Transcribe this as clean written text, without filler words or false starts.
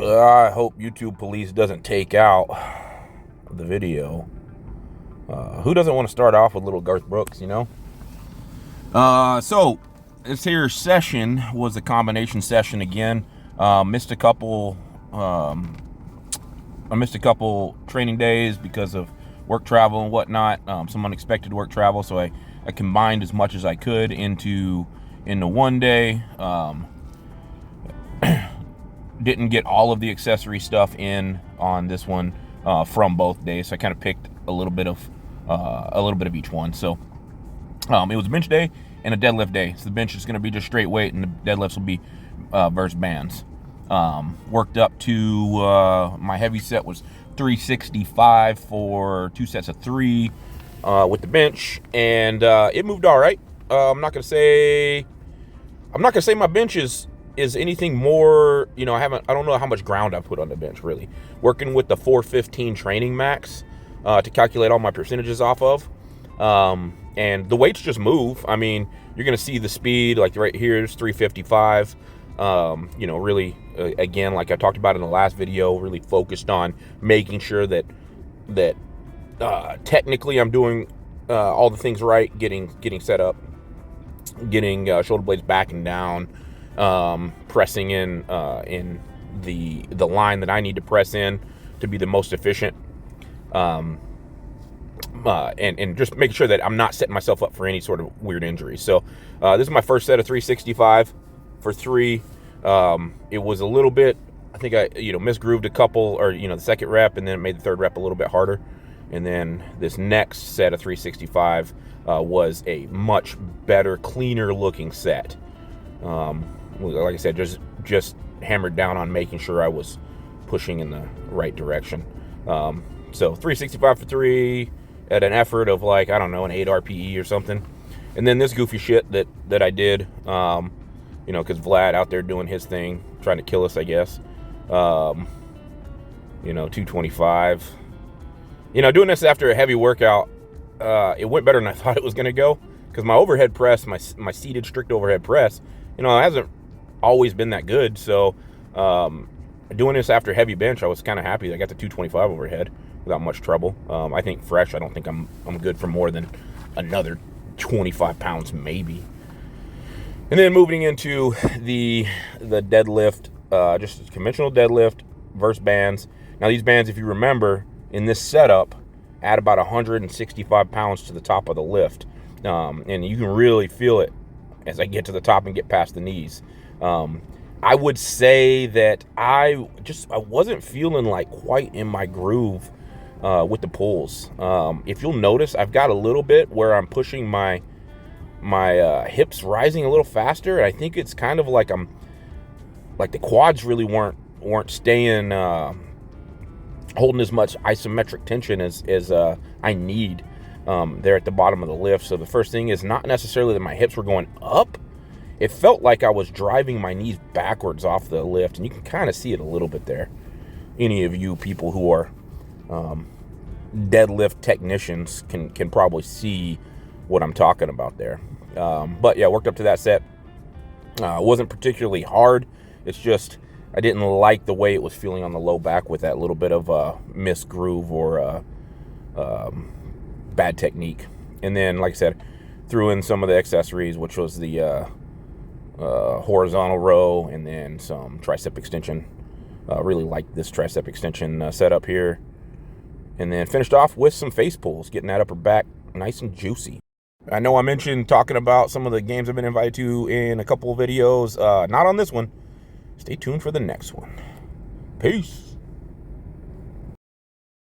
I hope YouTube police doesn't take out the video. Who doesn't want to start off with little Garth Brooks, you know? So this here session was a combination session again. Missed a couple training days because of work travel and whatnot. Some unexpected work travel, so I combined as much as I could into one day. Didn't get all of the accessory stuff in on this one from both days, so I kind of picked a little bit of each one. So it was a bench day and a deadlift day. So the bench is going to be just straight weight, and the deadlifts will be versus bands. Worked up to my heavy set was 365 for 2 sets of 3 with the bench, and it moved all right. I'm not gonna say my bench is anything more. You know, I don't know how much ground I put on the bench really. Working with the 415 training max to calculate all my percentages off of, and the weights just move. I mean, you're gonna see the speed like right here is 355. You know, really, again, like I talked about in the last video, really focused on making sure that technically I'm doing all the things right, getting set up, getting shoulder blades back and down, pressing in the line that I need to press in to be the most efficient, and just making sure that I'm not setting myself up for any sort of weird injury. So this is my first set of 365 for 3. It was a little bit, I think I misgrooved a couple, or the second rep, and then made the third rep a little bit harder. And then this next set of 365 was a much better, cleaner looking set. Like I said, just hammered down on making sure I was pushing in the right direction. So 365 for 3 at an effort of like, I don't know, an 8 RPE or something. And then this goofy shit that I did, because Vlad out there doing his thing, trying to kill us, I guess. 225. Doing this after a heavy workout, it went better than I thought it was going to go. Because my overhead press, my seated strict overhead press, it hasn't always been that good. So doing this after heavy bench, I was kind of happy. I got the 225 overhead without much trouble. I think fresh, I don't think I'm good for more than another 25 pounds maybe. And then moving into the deadlift, just a conventional deadlift versus bands. Now these bands, if you remember, in this setup, add about 165 pounds to the top of the lift. And you can really feel it as I get to the top and get past the knees. I would say that I wasn't feeling like quite in my groove with the pulls. If you'll notice, I've got a little bit where I'm pushing my hips rising a little faster. I think it's kind of like the quads really weren't staying holding as much isometric tension as I need there at the bottom of the lift. So the first thing is not necessarily that my hips were going up. It felt like I was driving my knees backwards off the lift, and you can kind of see it a little bit there. Any of you people who are deadlift technicians can probably see what I'm talking about there. But yeah, worked up to that set. Wasn't particularly hard. It's just I didn't like the way it was feeling on the low back with that little bit of misgroove or bad technique. And then, like I said, threw in some of the accessories, which was the horizontal row and then some tricep extension. Really liked this tricep extension setup here. And then finished off with some face pulls, getting that upper back nice and juicy. I know I mentioned talking about some of the games I've been invited to in a couple of videos. Not on this one. Stay tuned for the next one. Peace.